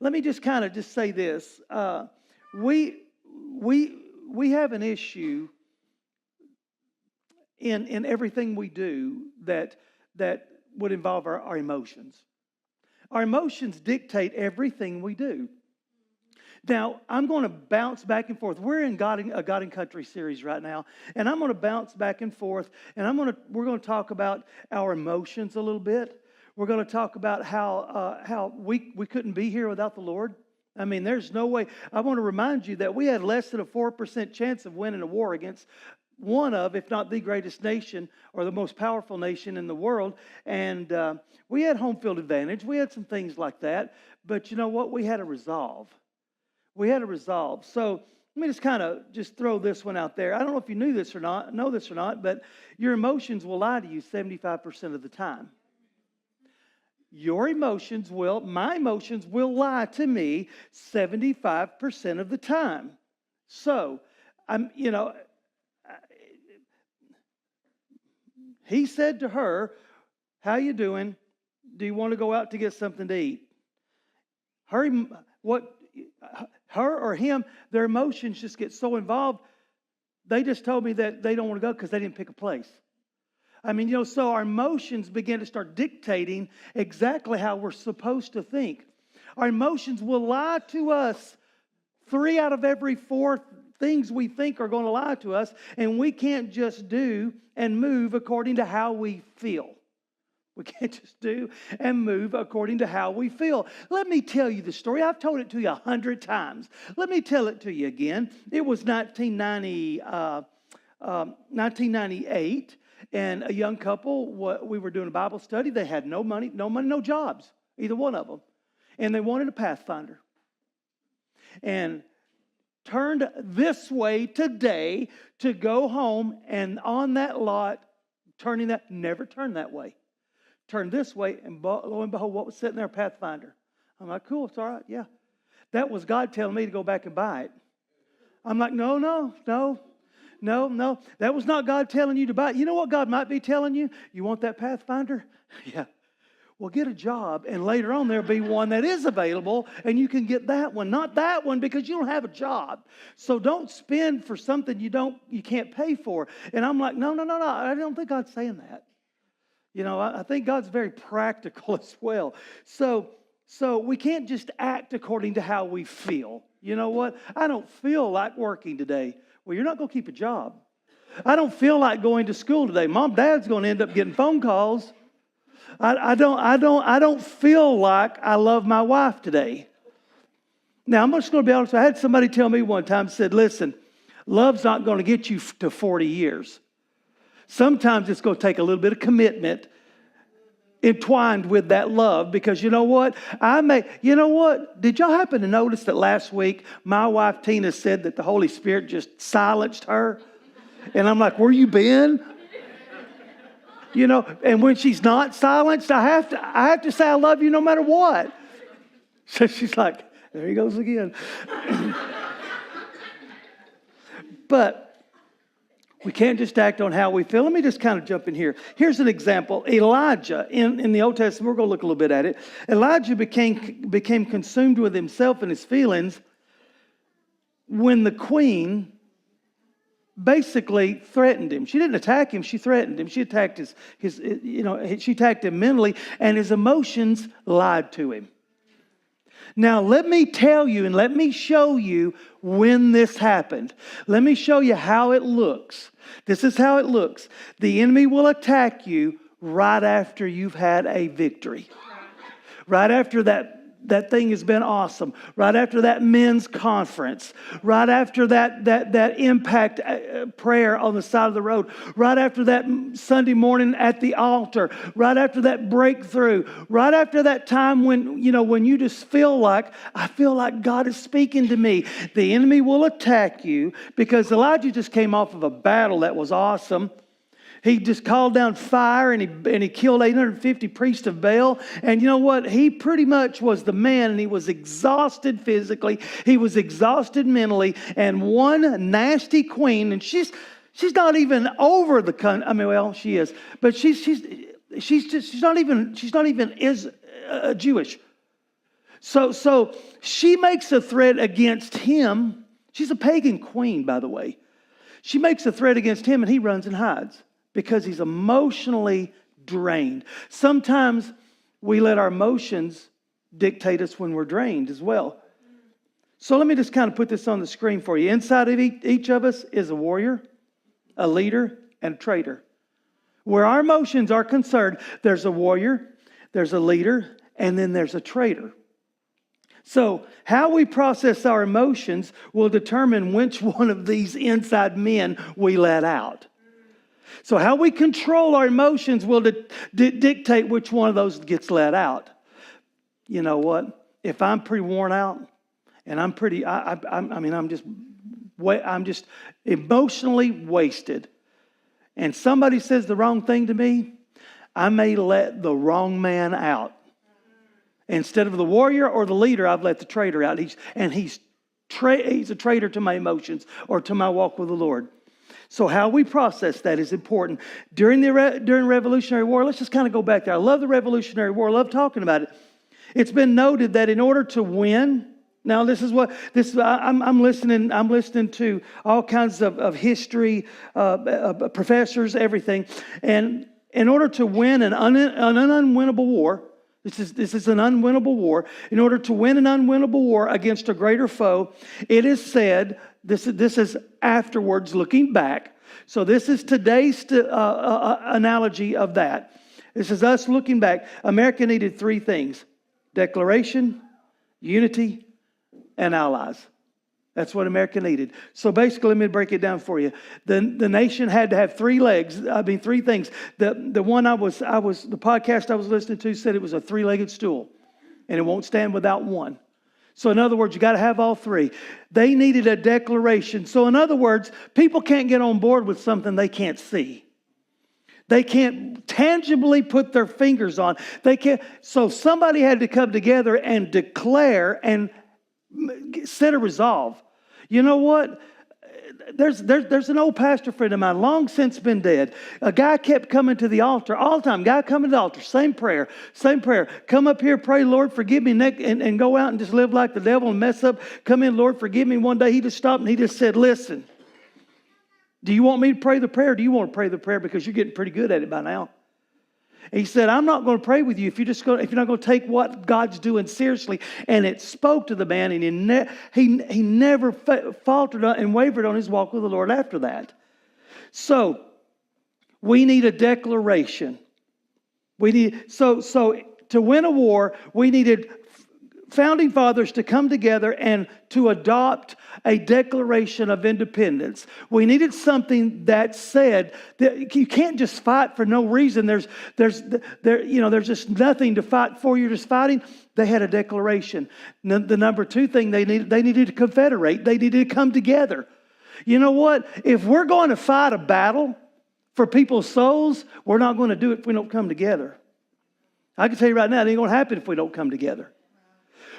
let me just kind of just say this. We have an issue in everything we do that would involve our emotions. Our emotions dictate everything we do. Now, I'm going to bounce back and forth. We're in a God and Country series right now, and I'm going to bounce back and forth, and we're going to talk about our emotions a little bit. We're going to talk about how we couldn't be here without the Lord. I mean, there's no way. I want to remind you that we had less than a 4% chance of winning a war against one of, if not the greatest nation or the most powerful nation in the world. And we had home field advantage. We had some things like that. But you know what? We had a resolve. We had a resolve. So let me just kind of throw this one out there. I don't know if you know this or not, but your emotions will lie to you 75% of the time. My emotions will lie to me 75% of the time. So, he said to her, "How you doing? Do you want to go out to get something to eat?" Her or him, their emotions just get so involved. They just told me that they don't want to go because they didn't pick a place. I mean, so our emotions begin to start dictating exactly how we're supposed to think. Our emotions will lie to us. 3 out of every 4 things we think are going to lie to us, and we can't just do and move according to how we feel. We can't just do and move according to how we feel. Let me tell you the story. I've told it to you 100 times. Let me tell it to you again. It was 1998, and a young couple, we were doing a Bible study. They had no money, no jobs, either one of them. And they wanted a Pathfinder. And turned this way today to go home, and on that lot, never turned that way. Turned this way, and lo and behold, what was sitting there? Pathfinder. I'm like, cool, it's all right, yeah. That was God telling me to go back and buy it. I'm like, no. That was not God telling you to buy it. You know what God might be telling you? You want that Pathfinder? Yeah. Well, get a job, and later on there'll be one that is available, and you can get that one. Not that one, because you don't have a job. So don't spend for something you can't pay for. And I'm like, no. I don't think God's saying that. I think God's very practical as well. So we can't just act according to how we feel. You know what? I don't feel like working today. Well, you're not going to keep a job. I don't feel like going to school today. Mom, Dad's going to end up getting phone calls. I don't feel like I love my wife today. Now, I'm just going to be honest. I had somebody tell me one time, said, listen, love's not going to get you to 40 years. Sometimes it's going to take a little bit of commitment entwined with that love, because you know what? Did y'all happen to notice that last week my wife Tina said that the Holy Spirit just silenced her? And I'm like, where you been? And when she's not silenced, I have to say I love you no matter what. So she's like, there he goes again. But we can't just act on how we feel. Let me just kind of jump in here. Here's an example. Elijah, in the Old Testament, we're going to look a little bit at it. Elijah became consumed with himself and his feelings when the queen basically threatened him. She didn't attack him, she threatened him. She attacked she attacked him mentally, and his emotions lied to him. Now, let me tell you and let me show you when this happened. Let me show you how it looks. This is how it looks. The enemy will attack you right after you've had a victory. Right after that thing has been awesome. Right after that men's conference. Right after that impact prayer on the side of the road. Right after that Sunday morning at the altar. Right after that breakthrough. Right after that time when you just I feel like God is speaking to me. The enemy will attack you, because Elijah just came off of a battle that was awesome. He just called down fire, and he killed 850 priests of Baal. And you know what? He pretty much was the man, and he was exhausted physically. He was exhausted mentally. And one nasty queen, and she's not even over the country. I mean, well, she is, but she's not even Jewish. So she makes a threat against him. She's a pagan queen, by the way. She makes a threat against him and he runs and hides because he's emotionally drained. Sometimes we let our emotions dictate us when we're drained as well. So let me just kind of put this on the screen for you. Inside of each of us is a warrior, a leader, and a traitor. Where our emotions are concerned, there's a warrior, there's a leader, and then there's a traitor. So how we process our emotions will determine which one of these inside men we let out. So how we control our emotions will dictate which one of those gets let out. You know what? If I'm pretty worn out and I'm just emotionally wasted, and somebody says the wrong thing to me, I may let the wrong man out. Instead of the warrior or the leader, I've let the traitor out. He's a traitor to my emotions or to my walk with the Lord. So how we process that is important. During Revolutionary War, let's just kind of go back there. I love the Revolutionary War. I love talking about it. It's been noted that in order to win, now I'm listening to all kinds of history, professors, everything, and in order to win an unwinnable war. This is an unwinnable war. In order to win an unwinnable war against a greater foe, it is said, this is afterwards looking back. So this is today's analogy of that. This is us looking back. America needed three things: declaration, unity, and allies. That's what America needed. So basically, let me break it down for you. The nation had to have three things. The podcast I was listening to said it was a three-legged stool, and it won't stand without one. So in other words, you got to have all three. They needed a declaration. So in other words, people can't get on board with something they can't see. They can't tangibly put their fingers on. They can't. So somebody had to come together and declare and set a resolve. You know what? There's an old pastor friend of mine, long since been dead. A guy kept coming to the altar all the time. Guy coming to the altar, same prayer. Come up here, pray, Lord, forgive me, and go out and just live like the devil and mess up. Come in, Lord, forgive me. One day he just stopped and he just said, listen, do you want me to pray the prayer? Or do you want to pray the prayer because you're getting pretty good at it by now? And he said, I'm not going to pray with you if you're not going to take what God's doing seriously. And it spoke to the man, and he never faltered and wavered on his walk with the Lord after that. So we need a declaration. So to win a war, we needed founding fathers to come together and to adopt a declaration of independence. We needed something that said that you can't just fight for no reason. There's just nothing to fight for. You're just fighting. They had a declaration. The number two thing they needed to confederate. They needed to come together. You know what? If we're going to fight a battle for people's souls, we're not going to do it if we don't come together. I can tell you right now, it ain't going to happen if we don't come together.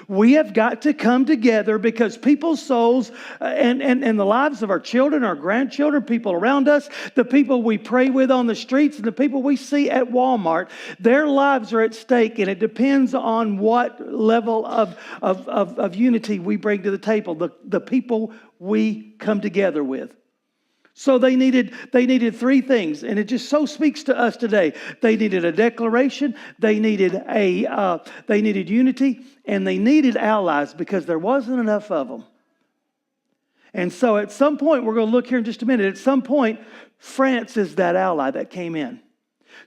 We have got to come together because people's souls and the lives of our children, our grandchildren, people around us, the people we pray with on the streets, and the people we see at Walmart, their lives are at stake, and it depends on what level of unity we bring to the table, the people we come together with. So they needed three things, and it just so speaks to us today. They needed a declaration, they needed unity, and they needed allies because there wasn't enough of them. And so at some point, we're going to look here in just a minute. At some point, France is that ally that came in.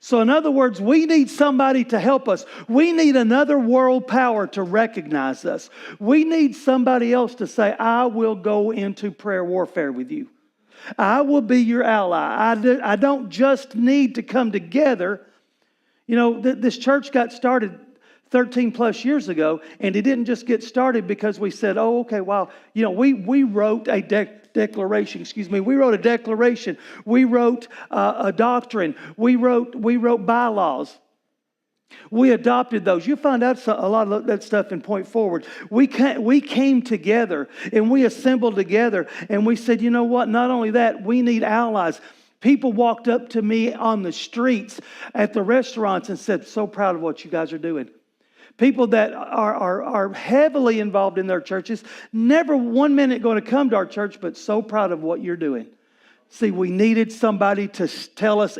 So in other words, we need somebody to help us. We need another world power to recognize us. We need somebody else to say, I will go into prayer warfare with you. I will be your ally. I don't just need to come together. You know, this church got started 13 plus years ago, and it didn't just get started because we said, oh, okay, wow. You know, we wrote a declaration. We wrote a declaration. We wrote a doctrine. We wrote bylaws. We adopted those. You find out a lot of that stuff in Point Forward. We came together and we assembled together and we said, you know what? Not only that, we need allies. People walked up to me on the streets at the restaurants and said, so proud of what you guys are doing. People that are heavily involved in their churches, never 1 minute going to come to our church, but so proud of what you're doing. See, we needed somebody to tell us,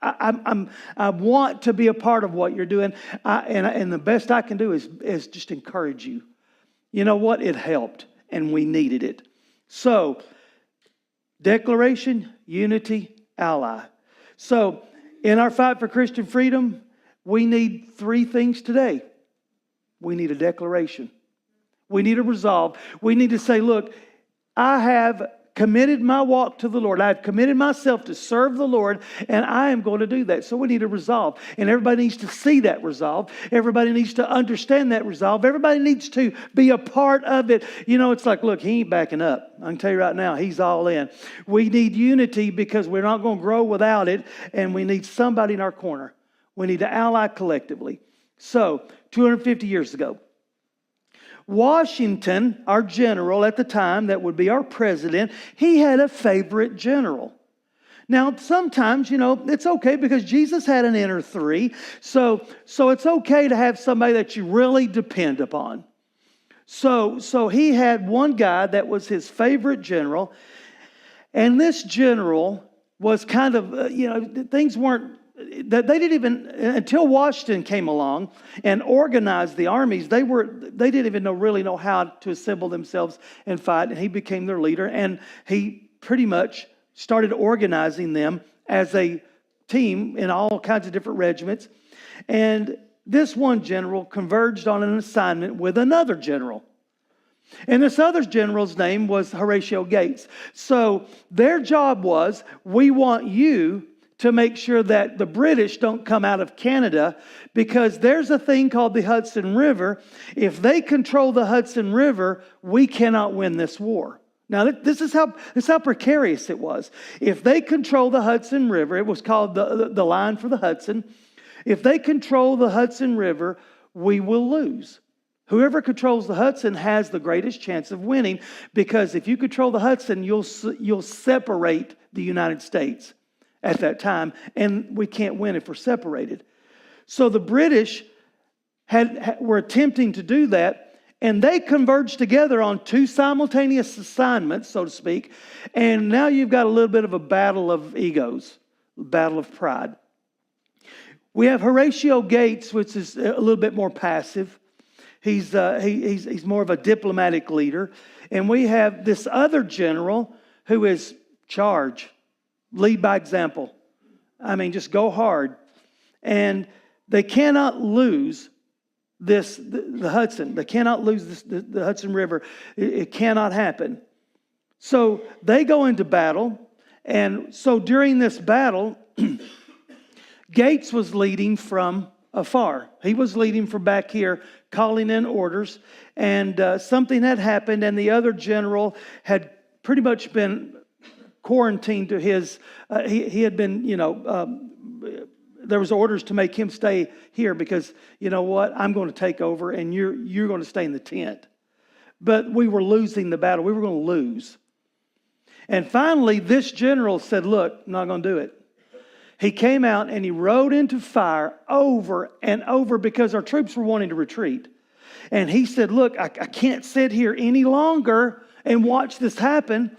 I want to be a part of what you're doing. And the best I can do is just encourage you. You know what? It helped, and we needed it. So, declaration, unity, ally. So, in our fight for Christian freedom, we need 3 things today. We need a declaration. We need a resolve. We need to say, look, I have committed my walk to the Lord. I've committed myself to serve the Lord, and I am going to do that. So we need a resolve. And everybody needs to see that resolve. Everybody needs to understand that resolve. Everybody needs to be a part of it. You know, it's like, look, he ain't backing up. I can tell you right now, he's all in. We need unity because we're not going to grow without it, and we need somebody in our corner. We need to ally collectively. So, 250 years ago, Washington, our general at the time, that would be our president, he had a favorite general. Now, sometimes, you know, it's okay because Jesus had an inner 3. So it's okay to have somebody that you really depend upon. So he had one guy that was his favorite general. And this general was kind of, things weren't, that they didn't even, until Washington came along and organized the armies, they didn't even really know how to assemble themselves and fight. And he became their leader, and he pretty much started organizing them as a team in all kinds of different regiments. And this one general converged on an assignment with another general. And this other general's name was Horatio Gates. So their job was, we want you to make sure that the British don't come out of Canada, because there's a thing called the Hudson River. If they control the Hudson River, we cannot win this war. Now, this is how precarious it was. If they control the Hudson River, it was called the line for the Hudson. If they control the Hudson River, we will lose. Whoever controls the Hudson has the greatest chance of winning, because if you control the Hudson, you'll separate the United States at that time, and we can't win if we're separated. So the British were attempting to do that, and they converged together on 2 simultaneous assignments, so to speak, and now you've got a little bit of a battle of egos, a battle of pride. We have Horatio Gates, which is a little bit more passive. He's more of a diplomatic leader. And we have this other general who is charge. Lead by example. I mean, just go hard. And they cannot lose the Hudson. They cannot lose the Hudson River. It cannot happen. So they go into battle. And so during this battle, Gates was leading from afar. He was leading from back here, calling in orders. And something had happened, and the other general had pretty much been quarantined to his, he had been, there was orders to make him stay here because, you know what, I'm going to take over and you're going to stay in the tent. But we were losing the battle. We were going to lose. And finally, this general said, look, I'm not going to do it. He came out and he rode into fire over and over because our troops were wanting to retreat. And he said, look, I can't sit here any longer and watch this happen.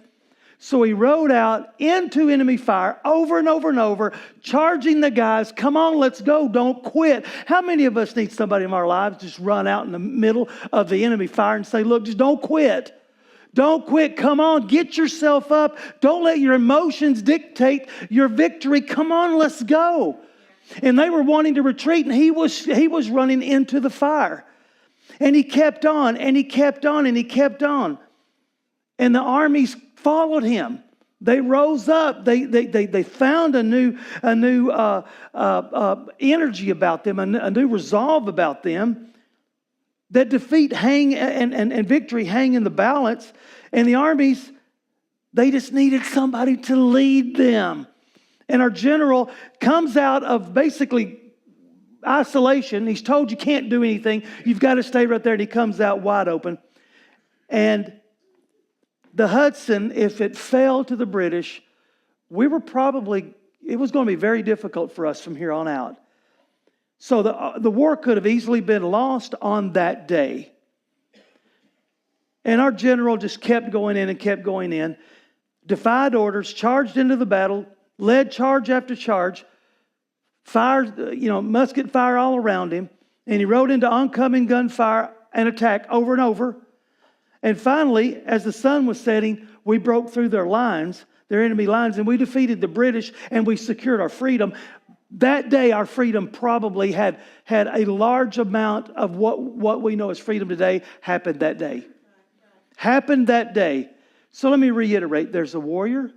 So he rode out into enemy fire over and over and over, charging the guys, come on, let's go, don't quit. How many of us need somebody in our lives just run out in the middle of the enemy fire and say, look, just don't quit. Don't quit. Come on, get yourself up. Don't let your emotions dictate your victory. Come on, let's go. And they were wanting to retreat, and he was running into the fire. And he kept on, and he kept on, and he kept on. And the armies followed him. They rose up. They found a new energy about them, a new resolve about them. That defeat and victory hang in the balance. And the armies, they just needed somebody to lead them. And our general comes out of basically isolation. He's told you can't do anything. You've got to stay right there. And he comes out wide open. And the Hudson, if it fell to the British, it was going to be very difficult for us from here on out. So the war could have easily been lost on that day. And our general just kept going in and kept going in, defied orders, charged into the battle, led charge after charge, fired, musket fire all around him, and he rode into oncoming gunfire and attack over and over. And finally, as the sun was setting, we broke through their lines, their enemy lines, and we defeated the British and we secured our freedom. That day, our freedom probably had a large amount of what we know as freedom today happened that day. Happened that day. So let me reiterate. There's a warrior,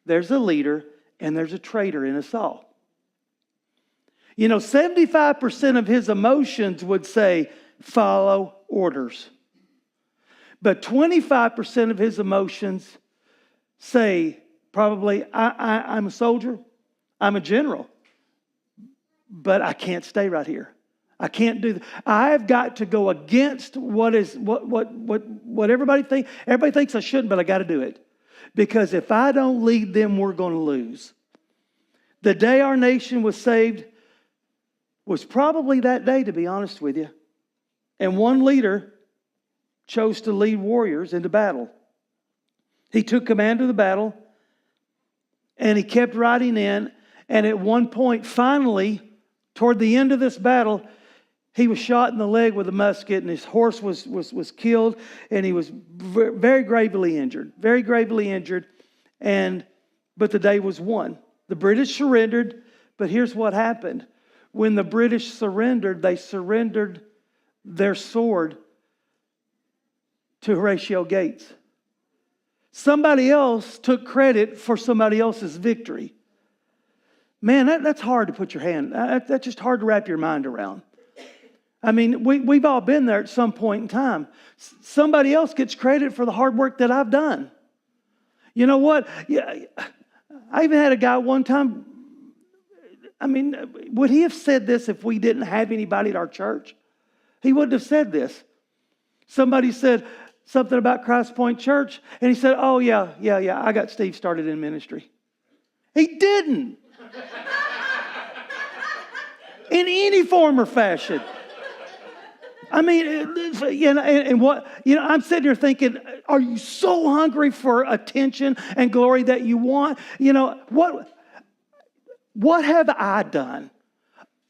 there's a leader, and there's a traitor in us all. 75% of his emotions would say, follow orders. But 25% of his emotions say, probably, I'm a soldier, I'm a general, but I can't stay right here. I can't do that. I've got to go against what everybody thinks. Everybody thinks I shouldn't, but I got to do it. Because if I don't lead them, we're going to lose. The day our nation was saved was probably that day, to be honest with you. And one leader chose to lead warriors into battle. He took command of the battle, and he kept riding in. And at one point, finally, toward the end of this battle, he was shot in the leg with a musket, and his horse was killed, and he was very gravely injured. Very gravely injured. But the day was won. The British surrendered, but here's what happened. When the British surrendered, they surrendered their sword to Horatio Gates. Somebody else took credit for somebody else's victory. Man, that's hard to put your hand. That's just hard to wrap your mind around. I mean, we've all been there at some point in time. Somebody else gets credit for the hard work that I've done. You know what? Yeah, I even had a guy one time. I mean, would he have said this if we didn't have anybody at our church? He wouldn't have said this. Somebody said something about Christpoint Church, and he said, oh, yeah, I got Steve started in ministry. He didn't. In any form or fashion. I mean, I'm sitting here thinking, are you so hungry for attention and glory that you want? What have I done?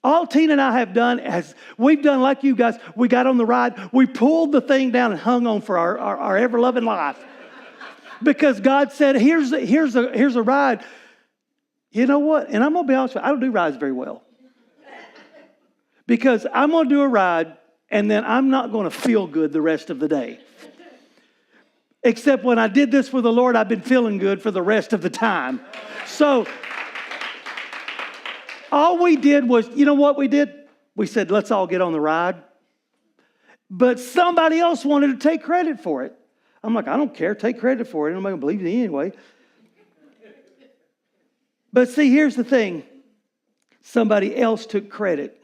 All Tina and I have done is we've done like you guys. We got on the ride. We pulled the thing down and hung on for our ever-loving life. Because God said, here's a ride. You know what? And I'm going to be honest with you, I don't do rides very well. Because I'm going to do a ride, and then I'm not going to feel good the rest of the day. Except when I did this for the Lord, I've been feeling good for the rest of the time. So all we did was, you know what we did? We said, let's all get on the ride. But somebody else wanted to take credit for it. I'm like, I don't care. Take credit for it. Nobody going to believe me anyway. But see, here's the thing. Somebody else took credit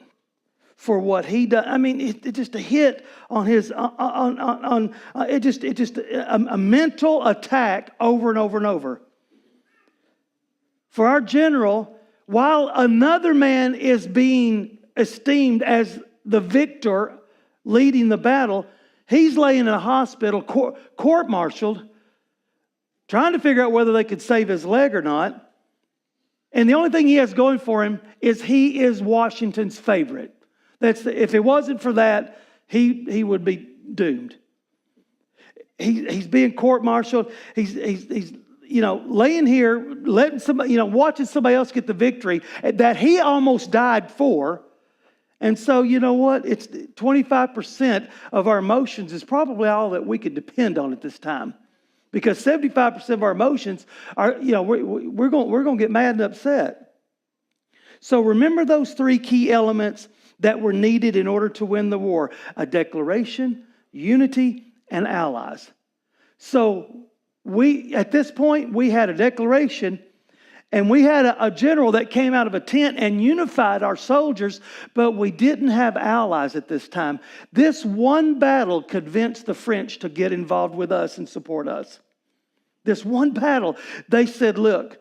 for what he done. I mean, it just a hit on his, it just a mental attack over and over and over. For our general, while another man is being esteemed as the victor leading the battle, he's laying in a hospital, court-martialed, trying to figure out whether they could save his leg or not. And the only thing he has going for him is he is Washington's favorite. If it wasn't for that, he would be doomed. He's being court-martialed. He's laying here, letting somebody, watching somebody else get the victory that he almost died for. And so, you know what? It's 25% of our emotions is probably all that we could depend on at this time. Because 75% of our emotions are, we're going to get mad and upset. So remember those three key elements that were needed in order to win the war: a declaration, unity, and allies. So at this point, we had a declaration, and we had a general that came out of a tent and unified our soldiers, but we didn't have allies at this time. This one battle convinced the French to get involved with us and support us. This one battle, they said, look,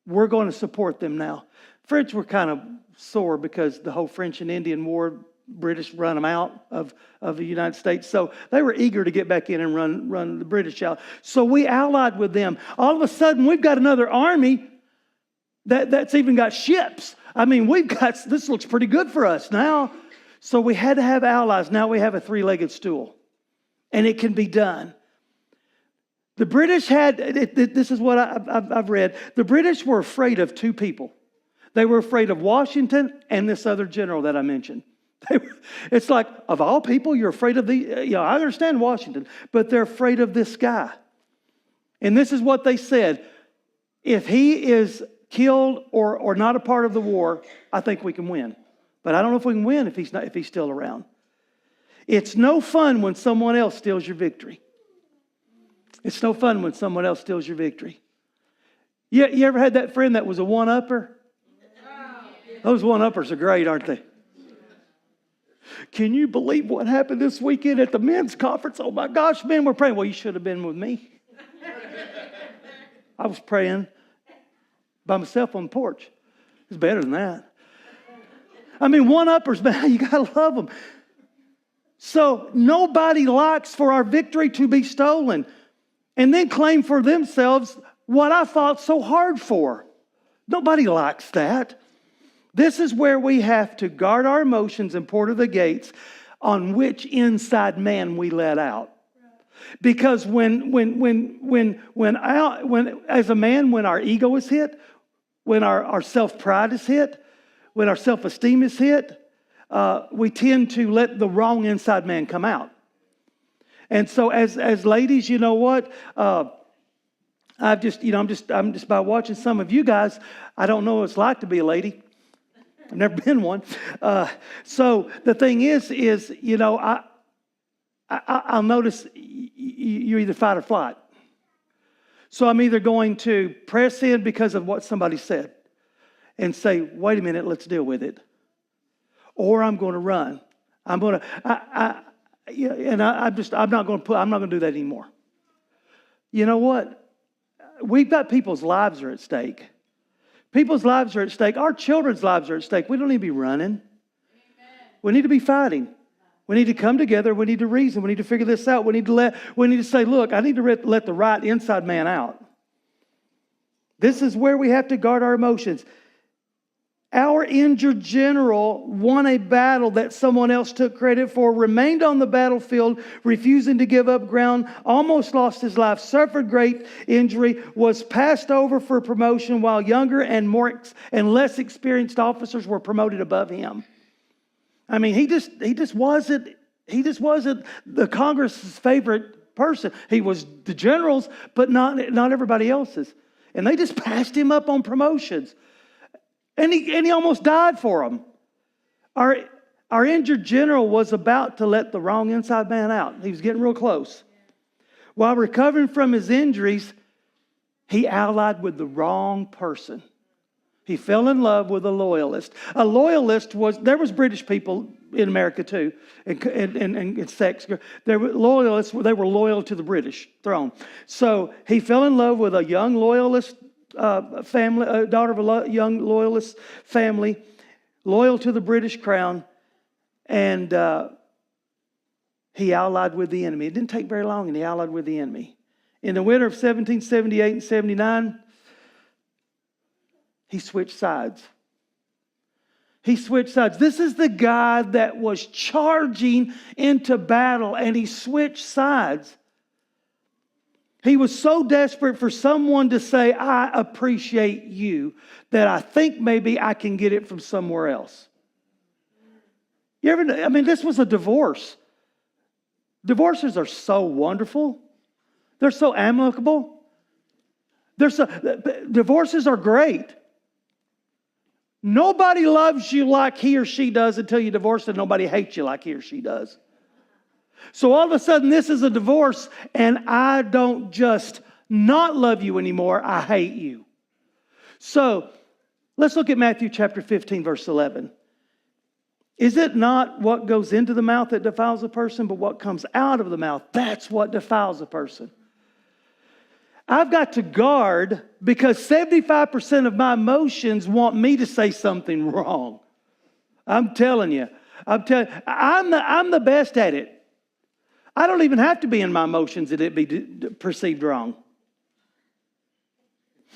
we're going to support them now. French were kind of sore because the whole French and Indian War, British run them out of the United States. So they were eager to get back in and run the British out. So we allied with them. All of a sudden, we've got another army that's even got ships. I mean, this looks pretty good for us now. So we had to have allies. Now we have a three-legged stool. And it can be done. The British this is what I've read. The British were afraid of two people. They were afraid of Washington and this other general that I mentioned. It's like, of all people, you're afraid of I understand Washington, but they're afraid of this guy. And this is what they said. If he is killed or not a part of the war, I think we can win. But I don't know if we can win if he's still around. It's no fun when someone else steals your victory. It's no fun when someone else steals your victory. You ever had that friend that was a one-upper? Those one-uppers are great, aren't they? Can you believe what happened this weekend at the men's conference? Oh my gosh, men were praying. Well, you should have been with me. I was praying by myself on the porch. It's better than that. I mean, one-uppers, man, you got to love them. So nobody likes for our victory to be stolen and then claim for themselves what I fought so hard for. Nobody likes that. This is where we have to guard our emotions and port of the gates on which inside man we let out. Because when as a man, when our ego is hit, when our self-pride is hit, when our self-esteem is hit, we tend to let the wrong inside man come out. And so as ladies, you know what? I'm just by watching some of you guys, I don't know what it's like to be a lady. I've never been one. So the thing is, I'll notice you either fight or flight. So I'm either going to press in because of what somebody said and say, wait a minute, let's deal with it. Or I'm going to run. I'm not going to do that anymore. You know what? We've got people's lives are at stake. People's lives are at stake. Our children's lives are at stake. We don't need to be running. Amen. We need to be fighting. We need to come together. We need to reason. We need to figure this out. We need to say, look, I need to let the right inside man out. This is where we have to guard our emotions. Our injured general won a battle that someone else took credit for, remained on the battlefield, refusing to give up ground, almost lost his life, suffered great injury, was passed over for promotion while younger and less experienced officers were promoted above him. I mean, he just wasn't the Congress's favorite person. He was the general's, but not everybody else's. And they just passed him up on promotions. And he almost died for them. Our injured general was about to let the wrong inside man out. He was getting real close. While recovering from his injuries, he allied with the wrong person. He fell in love with a loyalist. A loyalist there was British people in America too, and sex. They were loyalists. They were loyal to the British throne. So he fell in love with a young loyalist family, daughter of a young loyalist family, loyal to the British crown, and he allied with the enemy. It didn't take very long, and he allied with the enemy. In the winter of 1778 and 79, he switched sides. He switched sides. This is the guy that was charging into battle, and he switched sides. He was so desperate for someone to say, I appreciate you, that I think maybe I can get it from somewhere else. This was a divorce. Divorces are so wonderful. They're so amicable. Divorces are great. Nobody loves you like he or she does until you divorce, and nobody hates you like he or she does. So all of a sudden, this is a divorce, and I don't just not love you anymore, I hate you. So let's look at Matthew chapter 15, verse 11. Is it not what goes into the mouth that defiles a person, but what comes out of the mouth? That's what defiles a person. I've got to guard because 75% of my emotions want me to say something wrong. I'm telling you. I'm the best at it. I don't even have to be in my emotions that it be perceived wrong.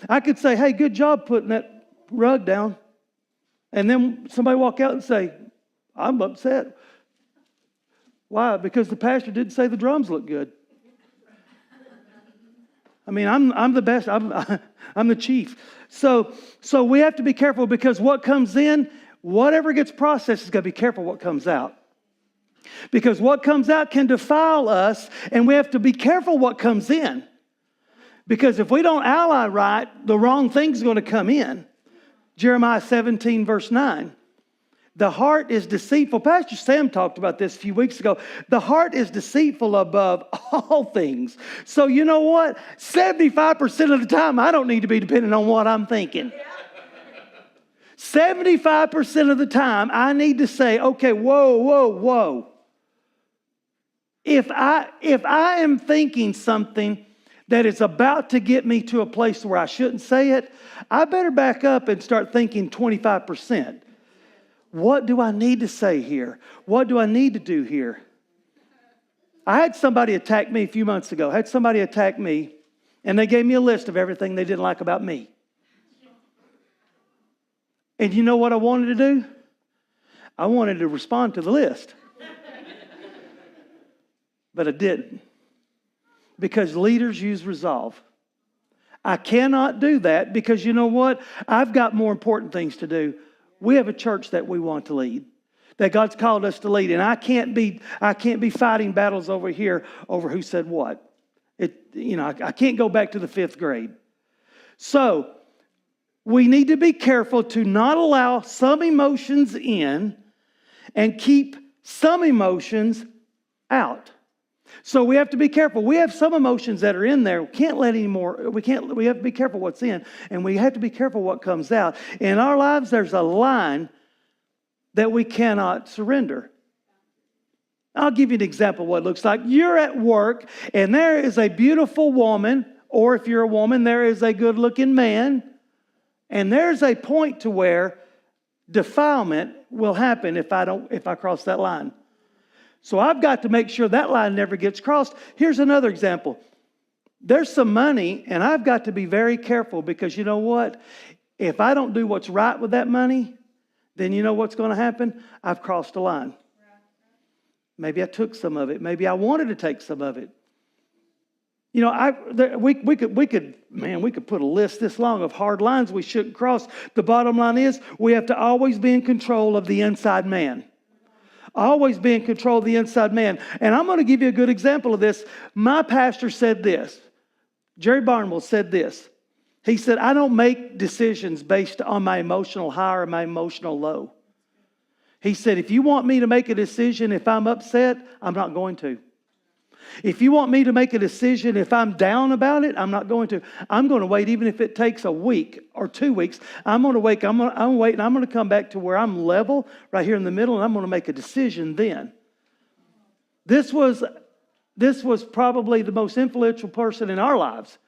I could say, hey, good job putting that rug down. And then somebody walk out and say, I'm upset. Why? Because the pastor didn't say the drums look good. I mean, I'm the best. I'm the chief. So we have to be careful because what comes in, whatever gets processed, is got to be careful what comes out. Because what comes out can defile us, and we have to be careful what comes in. Because if we don't ally right, the wrong thing's going to come in. Jeremiah 17, verse 9. The heart is deceitful. Pastor Sam talked about this a few weeks ago. The heart is deceitful above all things. So you know what? 75% of the time, I don't need to be dependent on what I'm thinking. 75% of the time, I need to say, okay, whoa. If I am thinking something that is about to get me to a place where I shouldn't say it, I better back up and start thinking 25%. What do I need to say here? What do I need to do here? I had somebody attack me a few months ago. I had somebody attack me, and they gave me a list of everything they didn't like about me. And you know what I wanted to do? I wanted to respond to the list. But I didn't. Because leaders use resolve. I cannot do that because you know what? I've got more important things to do. We have a church that we want to lead, that God's called us to lead. And I can't be fighting battles over here over who said what. I can't go back to the 5th grade. So we need to be careful to not allow some emotions in and keep some emotions out. So we have to be careful. We have some emotions that are in there. We can't let any more. We have to be careful what's in, and we have to be careful what comes out. In our lives, there's a line that we cannot surrender. I'll give you an example of what it looks like. You're at work, and there is a beautiful woman, or if you're a woman, there is a good-looking man, and there's a point to where defilement will happen if I cross that line. So I've got to make sure that line never gets crossed. Here's another example. There's some money, and I've got to be very careful because you know what? If I don't do what's right with that money, then you know what's going to happen? I've crossed a line. Maybe I took some of it. Maybe I wanted to take some of it. You know, we could put a list this long of hard lines we shouldn't cross. The bottom line is we have to always be in control of the inside man. Always be in control of the inside man. And I'm going to give you a good example of this. My pastor said this. Jerry Barnwell said this. He said, I don't make decisions based on my emotional high or my emotional low. He said, if you want me to make a decision if I'm upset, I'm not going to. If you want me to make a decision if I'm down about it, I'm not going to. I'm going to wait even if it takes a week or 2 weeks. I'm going to wait. I'm going to wait, and I'm going to come back to where I'm level right here in the middle, and I'm going to make a decision then. This was probably the most influential person in our lives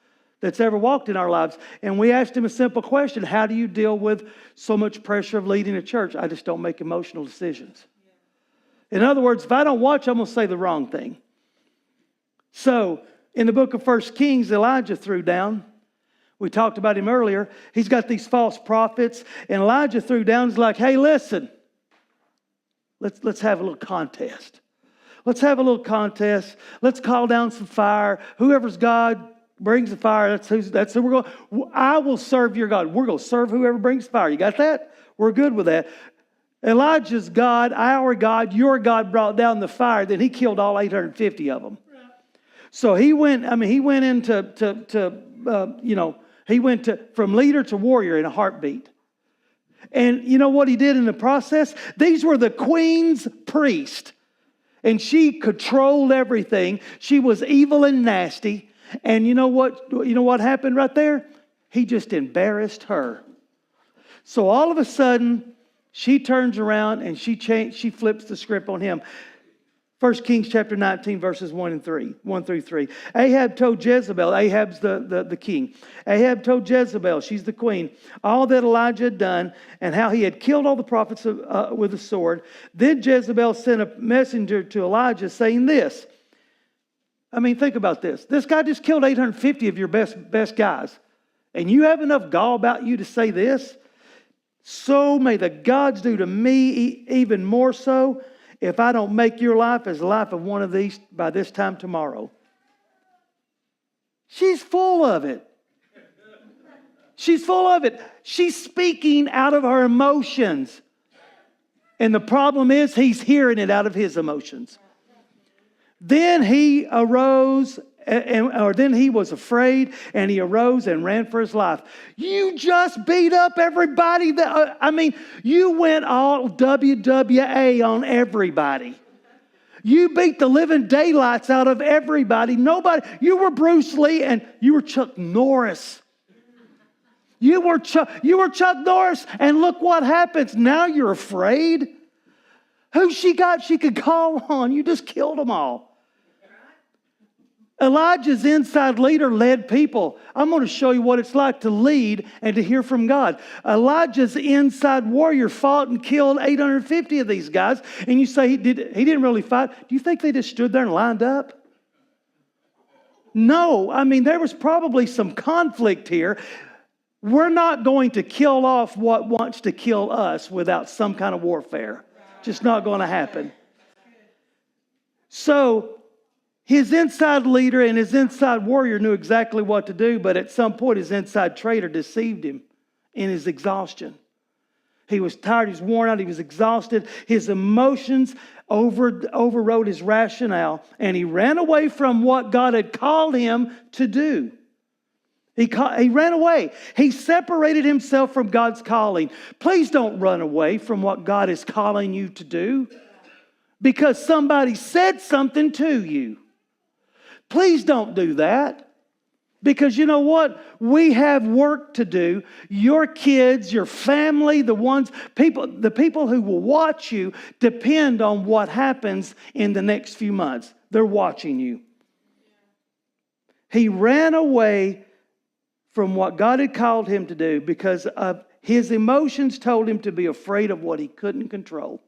that's ever walked in our lives. And we asked him a simple question. How do you deal with so much pressure of leading a church? I just don't make emotional decisions. In other words, if I don't watch, I'm going to say the wrong thing. So, in the book of 1 Kings, Elijah threw down. We talked about him earlier. He's got these false prophets. And Elijah threw down. He's like, hey, listen. Let's have a little contest. Let's have a little contest. Let's call down some fire. Whoever's God brings the fire, that's who we're going. I will serve your God. We're going to serve whoever brings fire. You got that? We're good with that. Elijah's God, our God, your God brought down the fire. Then he killed all 850 of them. So he went from leader to warrior in a heartbeat. And you know what he did in the process? These were the queen's priest. And she controlled everything. She was evil and nasty. And you know what happened right there? He just embarrassed her. So all of a sudden, she turns around and she flips the script on him. 1 Kings chapter 19, verses 1 through 3. Ahab told Jezebel, Ahab's the king. Ahab told Jezebel, she's the queen, all that Elijah had done and how he had killed all the prophets with a sword. Then Jezebel sent a messenger to Elijah saying this. I mean, think about this. This guy just killed 850 of your best guys. And you have enough gall about you to say this? So may the gods do to me even more so, if I don't make your life as the life of one of these by this time tomorrow. She's full of it. She's full of it. She's speaking out of her emotions. And the problem is he's hearing it out of his emotions. Then he arose, then he was afraid, and he arose and ran for his life. You just beat up everybody. You went all WWA on everybody. You beat the living daylights out of everybody. You were Bruce Lee and you were Chuck Norris. You were Chuck Norris, and look what happens. Now you're afraid. Who she got she could call on? You just killed them all. Elijah's inside leader led people. I'm going to show you what it's like to lead and to hear from God. Elijah's inside warrior fought and killed 850 of these guys. And you say he didn't really fight. Do you think they just stood there and lined up? No. I mean, there was probably some conflict here. We're not going to kill off what wants to kill us without some kind of warfare. Just not going to happen. So his inside leader and his inside warrior knew exactly what to do, but at some point his inside traitor deceived him in his exhaustion. He was tired, he was worn out, he was exhausted. His emotions overrode his rationale, and he ran away from what God had called him to do. He ran away. He separated himself from God's calling. Please don't run away from what God is calling you to do because somebody said something to you. Please don't do that. Because you know what? We have work to do. Your kids, your family, the people who will watch you depend on what happens in the next few months. They're watching you. He ran away from what God had called him to do because of his emotions told him to be afraid of what he couldn't control.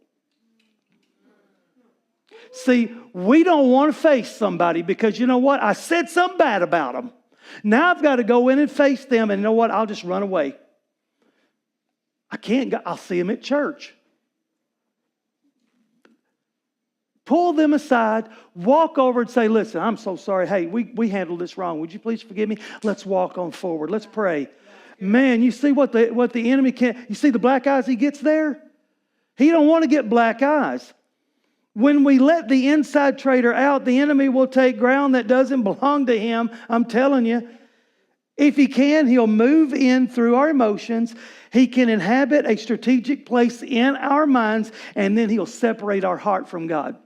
See, we don't want to face somebody because you know what? I said something bad about them. Now I've got to go in and face them, and you know what? I'll just run away. I can't go. I'll see them at church. Pull them aside, walk over and say, listen, I'm so sorry. Hey, we handled this wrong. Would you please forgive me? Let's walk on forward. Let's pray. Man, you see what the enemy can. You see the black eyes he gets there? He don't want to get black eyes. When we let the inside traitor out, the enemy will take ground that doesn't belong to him. I'm telling you. If he can, he'll move in through our emotions. He can inhabit a strategic place in our minds, and then he'll separate our heart from God.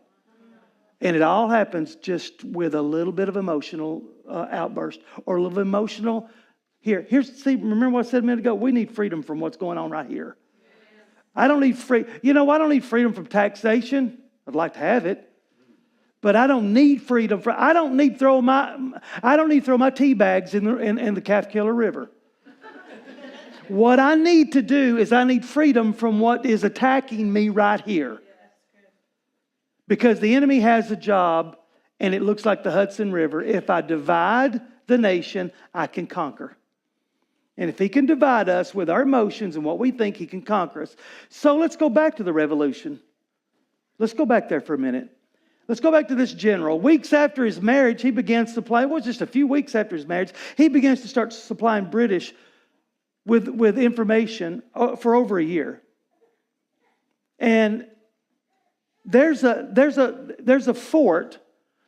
And it all happens just with a little bit of emotional outburst or a little emotional. Remember what I said a minute ago? We need freedom from what's going on right here. I don't need I don't need freedom from taxation. I'd like to have it. But I don't need freedom. I don't need to throw my tea bags in the Calf-Killer River. What I need to do is I need freedom from what is attacking me right here. Because the enemy has a job, and it looks like the Hudson River. If I divide the nation, I can conquer. And if he can divide us with our emotions and what we think, he can conquer us. So let's go back to the revolution. Let's go back there for a minute. Let's go back to this general. Weeks after his marriage, he began supplying, just a few weeks after his marriage, he begins to start supplying British with information for over a year. And there's a fort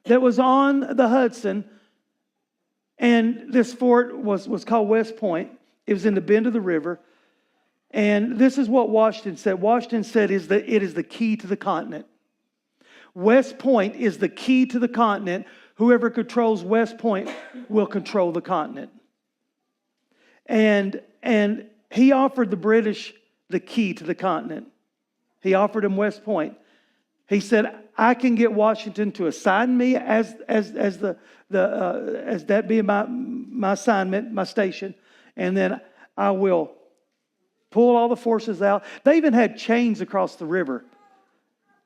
that was on the Hudson, and this fort was called West Point. It was in the bend of the river. And this is what Washington said. Washington said it is the key to the continent. West Point is the key to the continent. Whoever controls West Point will control the continent. And he offered the British the key to the continent. He offered them West Point. He said, I can get Washington to assign me as that being my assignment, my station, and then I will pull all the forces out. They even had chains across the river,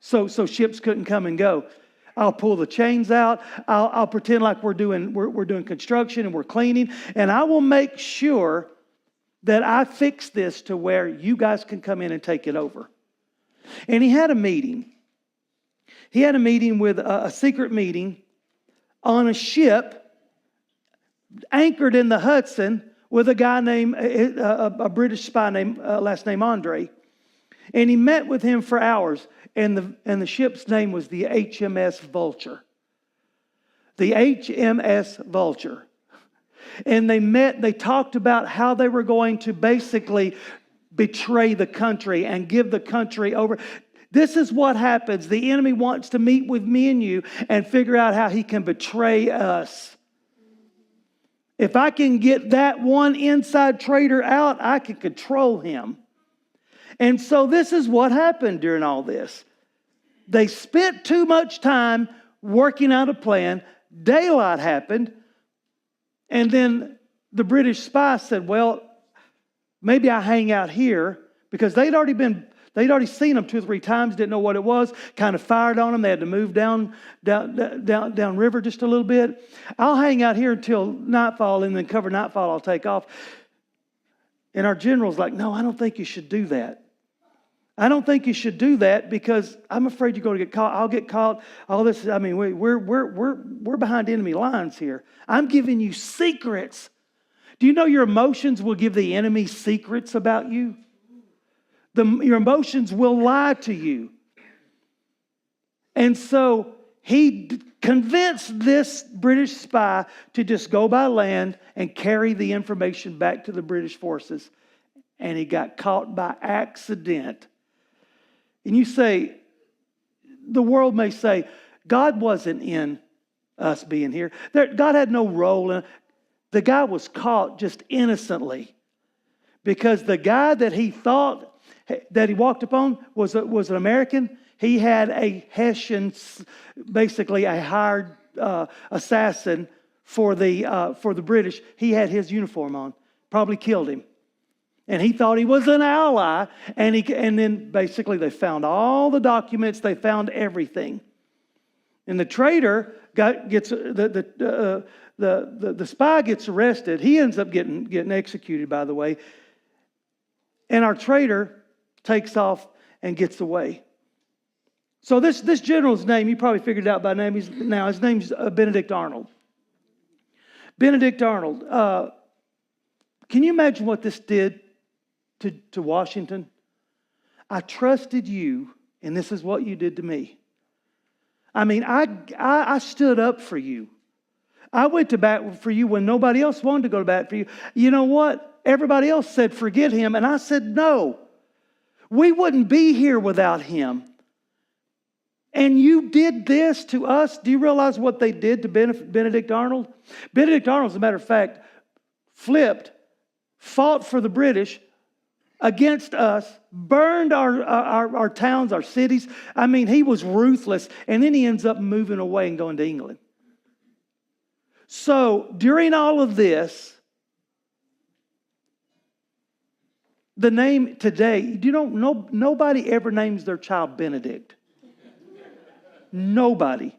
so ships couldn't come and go. I'll pull the chains out. I'll pretend like we're doing construction and we're cleaning, and I will make sure that I fix this to where you guys can come in and take it over. And he had a meeting. He had a meeting with a secret meeting on a ship anchored in the Hudson with a guy named, a British spy named, last name Andre. And he met with him for hours. And the ship's name was the HMS Vulture. The HMS Vulture. And they talked about how they were going to basically betray the country and give the country over. This is what happens. The enemy wants to meet with me and you and figure out how he can betray us. If I can get that one inside traitor out, I can control him. And so this is what happened during all this. They spent too much time working out a plan. Daylight happened. And then the British spy said, well, maybe I hang out here, because they'd already seen them 2 or 3 times, didn't know what it was, kind of fired on them. They had to move down river just a little bit. I'll hang out here until nightfall, and then cover nightfall, I'll take off. And our general's like, no, I don't think you should do that. I don't think you should do that, because I'm afraid you're going to get caught. I'll get caught. All this. I mean, we're behind enemy lines here. I'm giving you secrets. Do you know your emotions will give the enemy secrets about you? Your emotions will lie to you. And so he convinced this British spy to just go by land and carry the information back to the British forces. And he got caught by accident. And you say, the world may say, God wasn't in us being here. God had no role in it. The guy was caught just innocently, because the guy that he thought that he walked upon was an American. He had a Hessian, basically a hired assassin for the British. He had his uniform on, probably killed him. And he thought he was an ally, and then basically they found all the documents, they found everything. And the traitor gets the spy gets arrested. He ends up getting executed, by the way. And our traitor takes off and gets away. So this general's name, you probably figured it out by name. His name's Benedict Arnold. Benedict Arnold. Can you imagine what this did to Washington? I trusted you, and this is what you did to me. I mean, I stood up for you. I went to bat for you when nobody else wanted to go to bat for you. You know what? Everybody else said, forget him. And I said, no. We wouldn't be here without him. And you did this to us. Do you realize what they did to Benedict Arnold? Benedict Arnold, as a matter of fact, fought for the British against us, burned our towns, our cities. I mean, he was ruthless. And then he ends up moving away and going to England. So during all of this, the name today, nobody ever names their child Benedict. Nobody.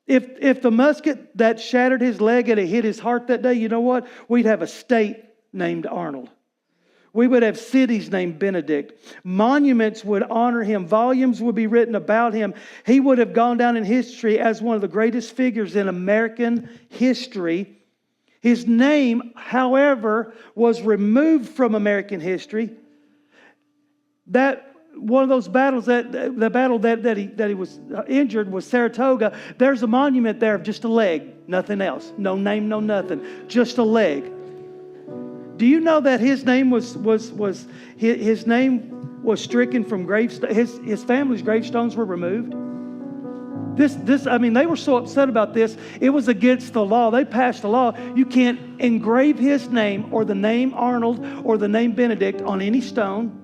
If the musket that shattered his leg had hit his heart that day, you know what? We'd have a state named Arnold. We would have cities named Benedict. Monuments would honor him. Volumes would be written about him. He would have gone down in history as one of the greatest figures in American history. His name, however, was removed from American history. That one of those battles, the battle that he was injured was Saratoga. There's a monument there of just a leg, nothing else. No name, no nothing, just a leg. Do you know that his name was stricken from gravestones? His family's gravestones were removed. They were so upset about this. It was against the law. They passed a law. You can't engrave his name or the name Arnold or the name Benedict on any stone.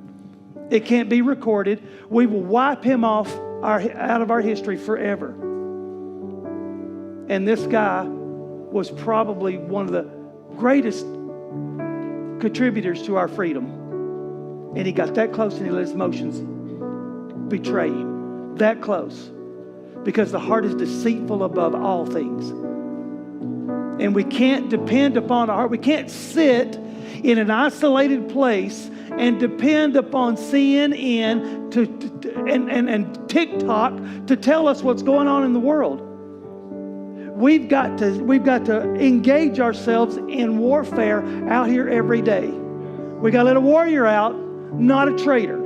It can't be recorded. We will wipe him off out of our history forever. And this guy was probably one of the greatest contributors to our freedom. And he got that close and he let his emotions betray him. That close. Because the heart is deceitful above all things. And we can't depend upon our heart. We can't sit in an isolated place and depend upon CNN and TikTok to tell us what's going on in the world. We've got to engage ourselves in warfare out here every day. We got to let a warrior out, not a traitor.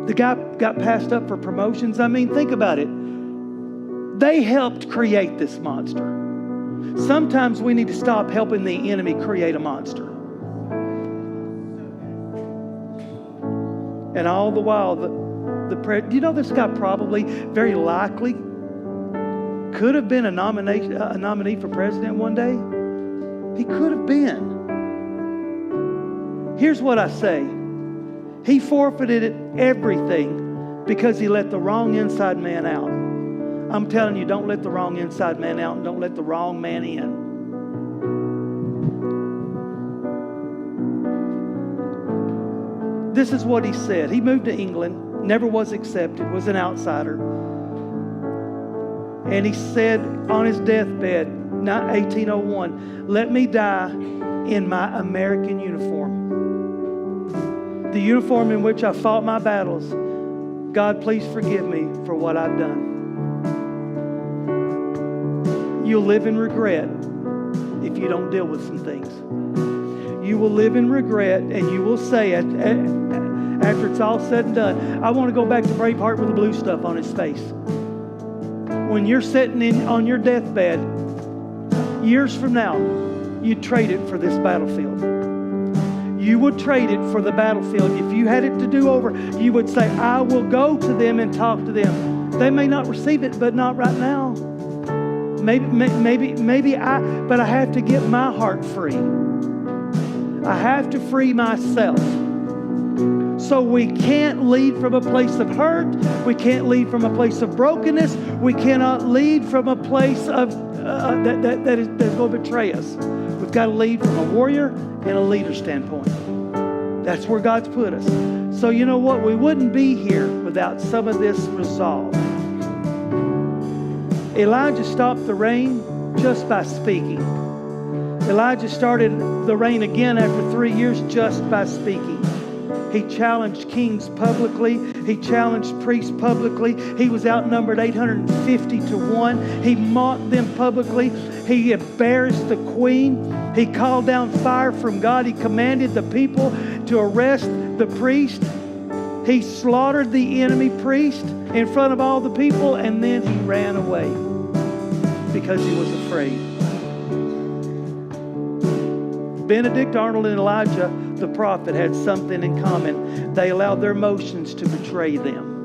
The guy got passed up for promotions. I mean, think about it. They helped create this monster. Sometimes we need to stop helping the enemy create a monster. And all the while, you know, this guy probably, very likely, could have been a nominee for president one day. He could have been. Here's what I say. He forfeited everything because he let the wrong inside man out. I'm telling you, don't let the wrong inside man out and don't let the wrong man in. This is what he said. He moved to England, never was accepted, was an outsider. And he said on his deathbed, 1801, let me die in my American uniform. The uniform in which I fought my battles. God, please forgive me for what I've done. You'll live in regret if you don't deal with some things. You will live in regret and you will say after it's all said and done, I want to go back to Braveheart with the blue stuff on his face. When you're sitting on your deathbed, years from now, you'd trade it for this battlefield. You would trade it for the battlefield. If you had it to do over, you would say, I will go to them and talk to them. They may not receive it, but not right now. But I have to get my heart free. I have to free myself. So we can't lead from a place of hurt. We can't lead from a place of brokenness. We cannot lead from a place of that's going to betray us. We've got to lead from a warrior and a leader standpoint. That's where God's put us. So you know what? We wouldn't be here without some of this resolve. Elijah stopped the rain just by speaking. Elijah started the rain again after 3 years just by speaking. He challenged kings publicly. He challenged priests publicly. He was outnumbered 850 to 1. He mocked them publicly. He embarrassed the queen. He called down fire from God. He commanded the people to arrest the priest. He slaughtered the enemy priest in front of all the people, and then he ran away because he was afraid. Benedict Arnold and Elijah, the prophet, had something in common. They allowed their emotions to betray them.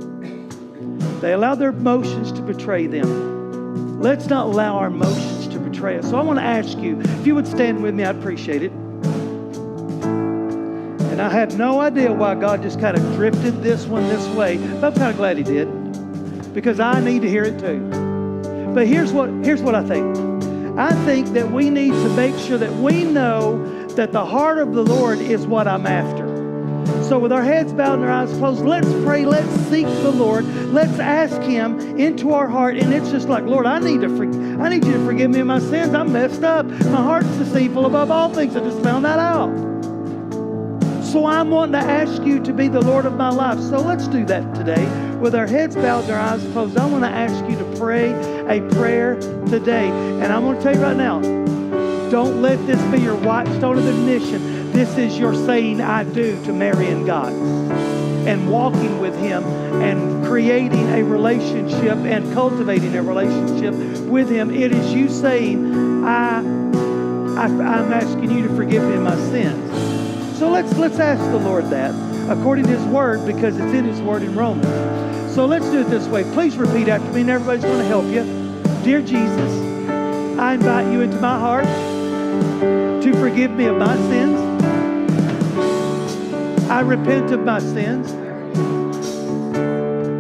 They allowed their emotions to betray them. Let's not allow our emotions to betray us. So I want to ask you, if you would stand with me, I'd appreciate it. And I have no idea why God just kind of drifted this one this way, but I'm kind of glad He did, because I need to hear it too. But here's what I think. I think that we need to make sure that we know that the heart of the Lord is what I'm after. So with our heads bowed and our eyes closed, let's pray, let's seek the Lord, let's ask Him into our heart. And it's just like, Lord, I need you to forgive me of my sins. I'm messed up. My heart's deceitful above all things. I just found that out. So I'm wanting to ask you to be the Lord of my life. So let's do that today. With our heads bowed and our eyes closed, I want to ask you to pray a prayer today. And I'm going to tell you right now, don't let this be your white stone of admission. This is your saying I do to marrying God and walking with Him and creating a relationship and cultivating a relationship with Him. It is you saying, I'm asking you to forgive me of my sins. So let's ask the Lord that according to His Word, because it's in His Word in Romans. So let's do it this way. Please repeat after me, and everybody's going to help you. Dear Jesus, I invite you into my heart to forgive me of my sins. I repent of my sins.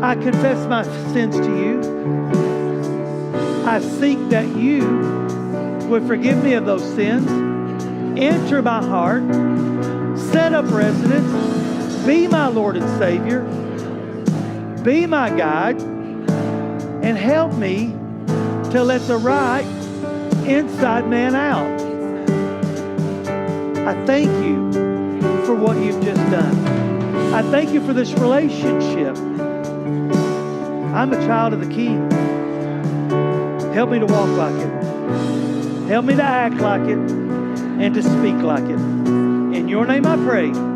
I confess my sins to you. I seek that you would forgive me of those sins. Enter my heart. Set up residence. Be my Lord and Savior. Be my guide. And help me to let the right inside man out. I thank you for what you've just done. I thank you for this relationship. I'm a child of the King. Help me to walk like it. Help me to act like it and to speak like it. In your name I pray.